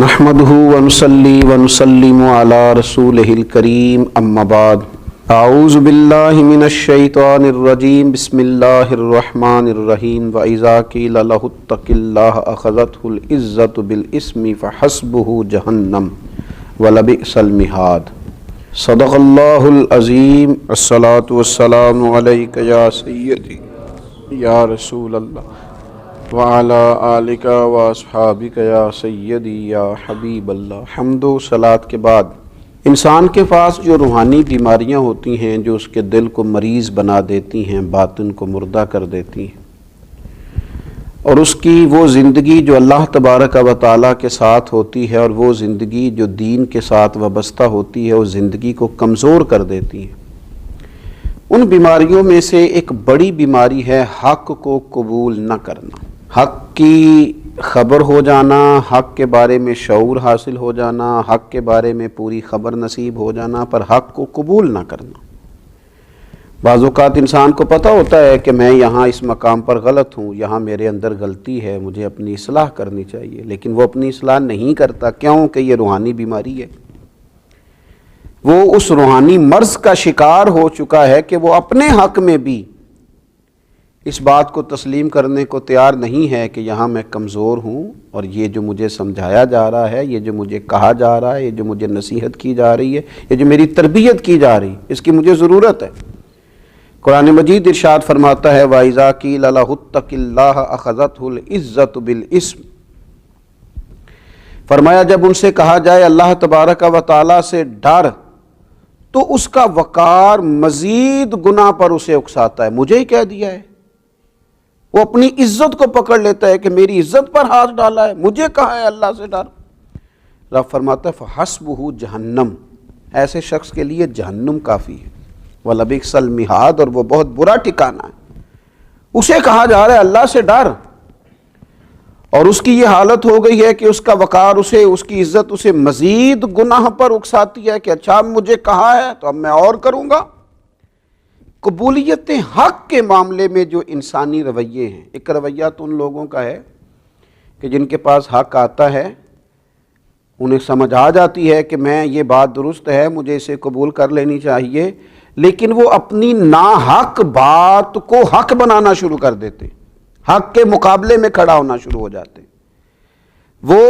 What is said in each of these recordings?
نحمده ونصلي ونسلم على رسوله الكريم اما بعد اعوذ بالله من الشيطان الرجيم بسم الله الرحمن الرحيم واذا قيل له اتق الله اخذته العزة بالاسم فحسبه جهنم ولبئس المهاد صدق الله العظيم الصلاة والسلام عليك يا سيدي یا رسول اللہ وعلى آلک واصحابک یا سیدی یا حبیب اللہ۔ حمد و صلاۃ کے بعد انسان کے پاس جو روحانی بیماریاں ہوتی ہیں جو اس کے دل کو مریض بنا دیتی ہیں، باطن کو مردہ کر دیتی ہیں، اور اس کی وہ زندگی جو اللہ تبارک و تعالیٰ کے ساتھ ہوتی ہے اور وہ زندگی جو دین کے ساتھ وابستہ ہوتی ہے، اس زندگی کو کمزور کر دیتی ہے، ان بیماریوں میں سے ایک بڑی بیماری ہے حق کو قبول نہ کرنا، حق کی خبر ہو جانا، حق کے بارے میں شعور حاصل ہو جانا، حق کے بارے میں پوری خبر نصیب ہو جانا، پر حق کو قبول نہ کرنا۔ بعض اوقات انسان کو پتہ ہوتا ہے کہ میں یہاں اس مقام پر غلط ہوں، یہاں میرے اندر غلطی ہے، مجھے اپنی اصلاح کرنی چاہیے، لیکن وہ اپنی اصلاح نہیں کرتا۔ کیوں؟ کہ یہ روحانی بیماری ہے، وہ اس روحانی مرض کا شکار ہو چکا ہے کہ وہ اپنے حق میں بھی اس بات کو تسلیم کرنے کو تیار نہیں ہے کہ یہاں میں کمزور ہوں، اور یہ جو مجھے سمجھایا جا رہا ہے، یہ جو مجھے کہا جا رہا ہے، یہ جو مجھے نصیحت کی جا رہی ہے، یہ جو میری تربیت کی جا رہی ہے، اس کی مجھے ضرورت ہے۔ قرآن مجید ارشاد فرماتا ہے وَإِذَا قِيلَ لَهُ اتَّقِ اللَّهَ أَخَذَتْهُ الْعِزَّةُ بِالْإِثْمِ، فرمایا جب ان سے کہا جائے اللہ تبارک و تعالیٰ سے ڈر، تو اس کا وقار مزید گناہ پر اسے اکساتا ہے۔ مجھے ہی کہہ دیا ہے، وہ اپنی عزت کو پکڑ لیتا ہے کہ میری عزت پر ہاتھ ڈالا ہے، مجھے کہا ہے اللہ سے ڈر۔ رب فرماتا ہے فحسبہ جہنم، ایسے شخص کے لیے جہنم کافی ہے، وَلَبِئْسَ الْمِہَادُ، اور وہ بہت برا ٹھکانہ ہے۔ اسے کہا جا رہا ہے اللہ سے ڈر، اور اس کی یہ حالت ہو گئی ہے کہ اس کا وقار اسے، اس کی عزت اسے مزید گناہ پر اکساتی ہے کہ اچھا مجھے کہا ہے تو اب میں اور کروں گا۔ قبولیت حق کے معاملے میں جو انسانی رویے ہیں، ایک رویہ تو ان لوگوں کا ہے کہ جن کے پاس حق آتا ہے، انہیں سمجھ آ جاتی ہے کہ میں یہ بات درست ہے، مجھے اسے قبول کر لینی چاہیے، لیکن وہ اپنی ناحق بات کو حق بنانا شروع کر دیتے، حق کے مقابلے میں کھڑا ہونا شروع ہو جاتے، وہ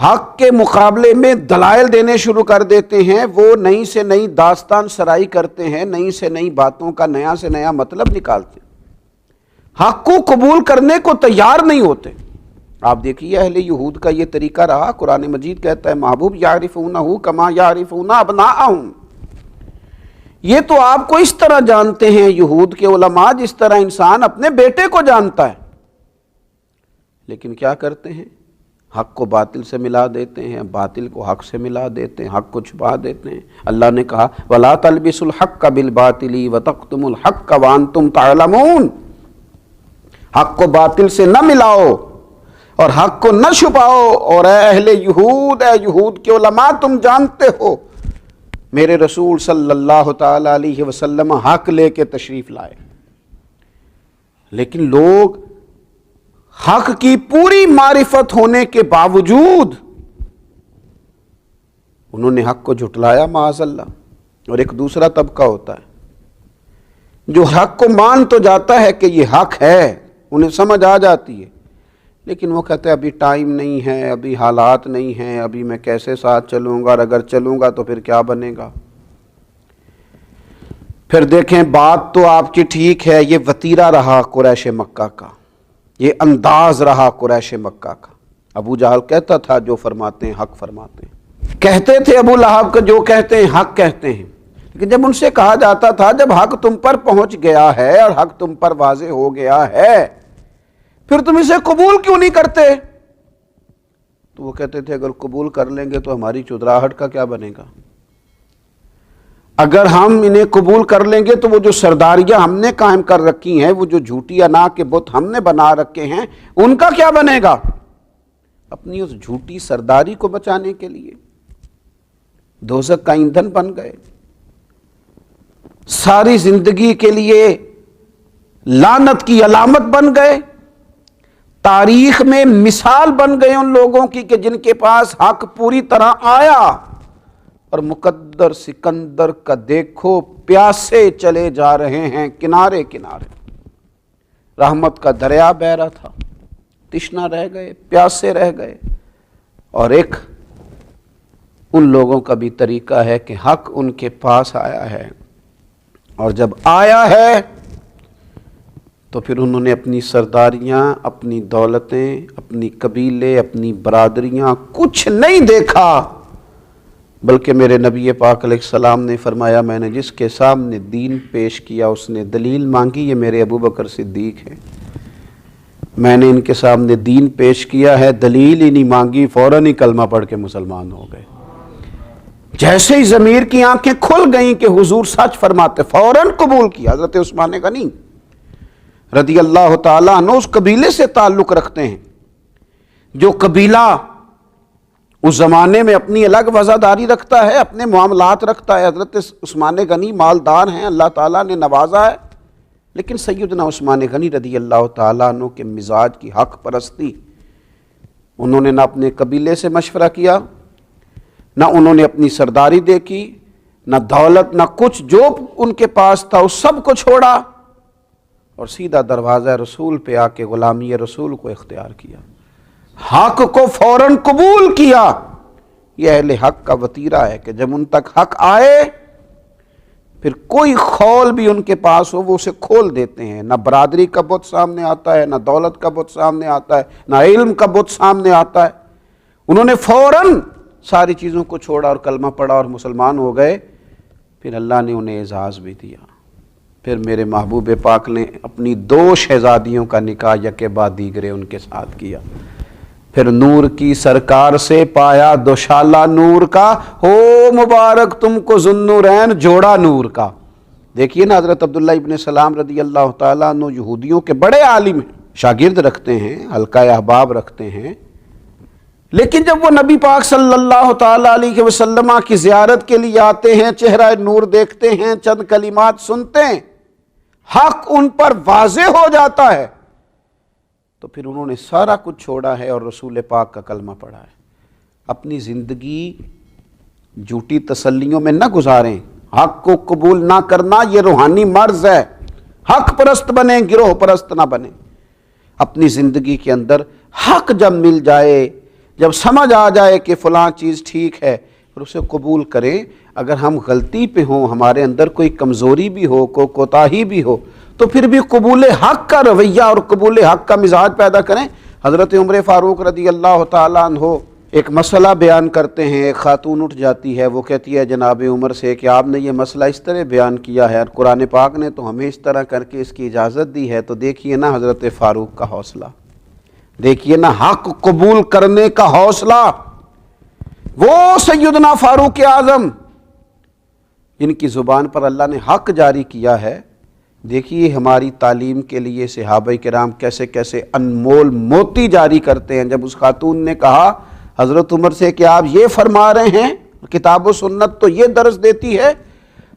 حق کے مقابلے میں دلائل دینے شروع کر دیتے ہیں، وہ نئی سے نئی داستان سرائی کرتے ہیں، نئی سے نئی باتوں کا نیا سے نیا مطلب نکالتے ہیں، حق کو قبول کرنے کو تیار نہیں ہوتے۔ آپ دیکھیے اہل یہود کا یہ طریقہ رہا، قرآن مجید کہتا ہے محبوب یعرفونہ کما یعرفون ابناءہم، یہ تو آپ کو اس طرح جانتے ہیں یہود کے علماء جس طرح انسان اپنے بیٹے کو جانتا ہے، لیکن کیا کرتے ہیں؟ حق کو باطل سے ملا دیتے ہیں، باطل کو حق سے ملا دیتے ہیں، حق کو چھپا دیتے ہیں۔ اللہ نے کہا وَلَا تَلْبِسُوا الْحَقَّ بِالْبَاطِلِ وَتَكْتُمُوا الْحَقَّ وَأَنْتُمْ تَعْلَمُونَ، حق کو باطل سے نہ ملاؤ اور حق کو نہ چھپاؤ، اور اے اہل یہود، اے یہود کے علماء، تم جانتے ہو میرے رسول صلی اللہ تعالی علیہ وسلم حق لے کے تشریف لائے، لیکن لوگ حق کی پوری معرفت ہونے کے باوجود انہوں نے حق کو جھٹلایا معاذ اللہ۔ اور ایک دوسرا طبقہ ہوتا ہے جو حق کو مان تو جاتا ہے کہ یہ حق ہے، انہیں سمجھ آ جاتی ہے، لیکن وہ کہتے ہیں ابھی ٹائم نہیں ہے، ابھی حالات نہیں ہیں، ابھی میں کیسے ساتھ چلوں گا، اور اگر چلوں گا تو پھر کیا بنے گا۔ پھر دیکھیں بات تو آپ کی ٹھیک ہے، یہ وتیرہ رہا قریش مکہ کا، یہ انداز رہا قریش مکہ کا۔ ابو جہل کہتا تھا جو فرماتے ہیں حق فرماتے ہیں، کہتے تھے ابو لہب کا جو کہتے ہیں حق کہتے ہیں، لیکن جب ان سے کہا جاتا تھا جب حق تم پر پہنچ گیا ہے اور حق تم پر واضح ہو گیا ہے، پھر تم اسے قبول کیوں نہیں کرتے؟ تو وہ کہتے تھے اگر قبول کر لیں گے تو ہماری چودراہٹ کا کیا بنے گا، اگر ہم انہیں قبول کر لیں گے تو وہ جو سرداریاں ہم نے قائم کر رکھی ہیں، وہ جو جھوٹی انا کے بت ہم نے بنا رکھے ہیں، ان کا کیا بنے گا۔ اپنی اس جھوٹی سرداری کو بچانے کے لیے دوزخ کا ایندھن بن گئے، ساری زندگی کے لیے لعنت کی علامت بن گئے، تاریخ میں مثال بن گئے ان لوگوں کی کہ جن کے پاس حق پوری طرح آیا، اور مقدر سکندر کا دیکھو پیاسے چلے جا رہے ہیں کنارے کنارے، رحمت کا دریا بہہ رہا تھا، تشنا رہ گئے، پیاسے رہ گئے۔ اور ایک ان لوگوں کا بھی طریقہ ہے کہ حق ان کے پاس آیا ہے، اور جب آیا ہے تو پھر انہوں نے اپنی سرداریاں، اپنی دولتیں، اپنی قبیلے، اپنی برادریاں کچھ نہیں دیکھا، بلکہ میرے نبی پاک علیہ السلام نے فرمایا میں نے جس کے سامنے دین پیش کیا اس نے دلیل مانگی، یہ میرے ابو بکر صدیق ہیں۔ میں نے ان کے سامنے دین پیش کیا ہے، دلیل ہی نہیں مانگی، فوراً ہی کلمہ پڑھ کے مسلمان ہو گئے۔ جیسے ہی ضمیر کی آنکھیں کھل گئیں کہ حضور سچ فرماتے، فوراً قبول کیا۔ حضرت عثمان غنی رضی اللہ تعالیٰ عنہ اس قبیلے سے تعلق رکھتے ہیں جو قبیلہ اس زمانے میں اپنی الگ وزاداری رکھتا ہے، اپنے معاملات رکھتا ہے۔ حضرت عثمان غنی مالدار ہیں، اللہ تعالیٰ نے نوازا ہے، لیکن سیدنا عثمان غنی رضی اللہ تعالیٰ عنہ کے مزاج کی حق پرستی، انہوں نے نہ اپنے قبیلے سے مشورہ کیا، نہ انہوں نے اپنی سرداری دیکھی، نہ دولت، نہ کچھ، جو ان کے پاس تھا اس سب کو چھوڑا اور سیدھا دروازہ رسول پہ آ کے غلامی رسول کو اختیار کیا، حق کو فوراً قبول کیا۔ یہ اہل حق کا وتیرہ ہے کہ جب ان تک حق آئے پھر کوئی خول بھی ان کے پاس ہو وہ اسے کھول دیتے ہیں، نہ برادری کا بت سامنے آتا ہے، نہ دولت کا بت سامنے آتا ہے، نہ علم کا بت سامنے آتا ہے۔ انہوں نے فوراً ساری چیزوں کو چھوڑا اور کلمہ پڑھا اور مسلمان ہو گئے۔ پھر اللہ نے انہیں اعزاز بھی دیا۔ پھر میرے محبوب پاک نے اپنی 2 شہزادیوں کا نکاح یکے بعد دیگرے ان کے ساتھ کیا۔ پھر نور کی سرکار سے پایا دوشالہ نور کا، ہو مبارک تم کو ذوالنورین جوڑا نور کا۔ دیکھیے نا، حضرت عبداللہ ابن سلام رضی اللہ تعالیٰ عنہ یہودیوں کے بڑے عالم ہیں، شاگرد رکھتے ہیں، حلقہ احباب رکھتے ہیں، لیکن جب وہ نبی پاک صلی اللہ تعالیٰ علیہ وسلم کی زیارت کے لیے آتے ہیں، چہرہ نور دیکھتے ہیں، چند کلمات سنتے ہیں، حق ان پر واضح ہو جاتا ہے، تو پھر انہوں نے سارا کچھ چھوڑا ہے اور رسول پاک کا کلمہ پڑھا ہے۔ اپنی زندگی جھوٹی تسلیوں میں نہ گزاریں، حق کو قبول نہ کرنا یہ روحانی مرض ہے۔ حق پرست بنیں، گروہ پرست نہ بنیں۔ اپنی زندگی کے اندر حق جب مل جائے، جب سمجھ آ جائے کہ فلاں چیز ٹھیک ہے، پھر اسے قبول کریں۔ اگر ہم غلطی پہ ہوں، ہمارے اندر کوئی کمزوری بھی ہو، کوئی کوتاہی بھی ہو، تو پھر بھی قبول حق کا رویہ اور قبول حق کا مزاج پیدا کریں۔ حضرت عمر فاروق رضی اللہ تعالیٰ عنہ ایک مسئلہ بیان کرتے ہیں، ایک خاتون اٹھ جاتی ہے، وہ کہتی ہے جناب عمر سے کہ آپ نے یہ مسئلہ اس طرح بیان کیا ہے اور قرآن پاک نے تو ہمیں اس طرح کر کے اس کی اجازت دی ہے، تو دیکھیے نا حضرت فاروق کا حوصلہ، دیکھیے نا حق قبول کرنے کا حوصلہ۔ وہ سیدنا فاروق اعظم جن کی زبان پر اللہ نے حق جاری کیا ہے، دیکھیے ہماری تعلیم کے لیے صحابہ کرام کیسے کیسے انمول موتی جاری کرتے ہیں۔ جب اس خاتون نے کہا حضرت عمر سے کہ آپ یہ فرما رہے ہیں، کتاب و سنت تو یہ درس دیتی ہے،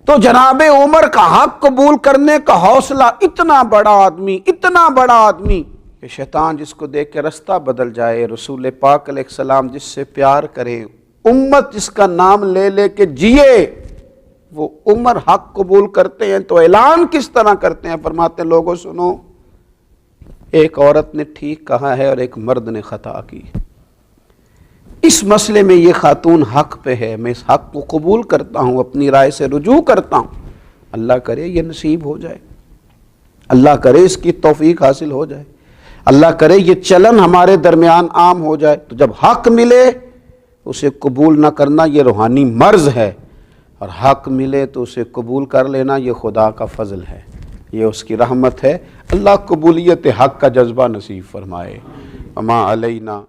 تو جناب عمر کا حق قبول کرنے کا حوصلہ، اتنا بڑا آدمی، اتنا بڑا آدمی کہ شیطان جس کو دیکھ کے رستہ بدل جائے، رسول پاک علیہ السلام جس سے پیار کرے، امت جس کا نام لے لے کے جیے، وہ عمر حق قبول کرتے ہیں تو اعلان کس طرح کرتے ہیں؟ فرماتے ہیں لوگوں سنو، ایک عورت نے ٹھیک کہا ہے اور ایک مرد نے خطا کی، اس مسئلے میں یہ خاتون حق پہ ہے، میں اس حق کو قبول کرتا ہوں، اپنی رائے سے رجوع کرتا ہوں۔ اللہ کرے یہ نصیب ہو جائے، اللہ کرے اس کی توفیق حاصل ہو جائے، اللہ کرے یہ چلن ہمارے درمیان عام ہو جائے۔ تو جب حق ملے اسے قبول نہ کرنا یہ روحانی مرض ہے، اور حق ملے تو اسے قبول کر لینا یہ خدا کا فضل ہے، یہ اس کی رحمت ہے۔ اللہ قبولیت حق کا جذبہ نصیب فرمائے۔ وما علینا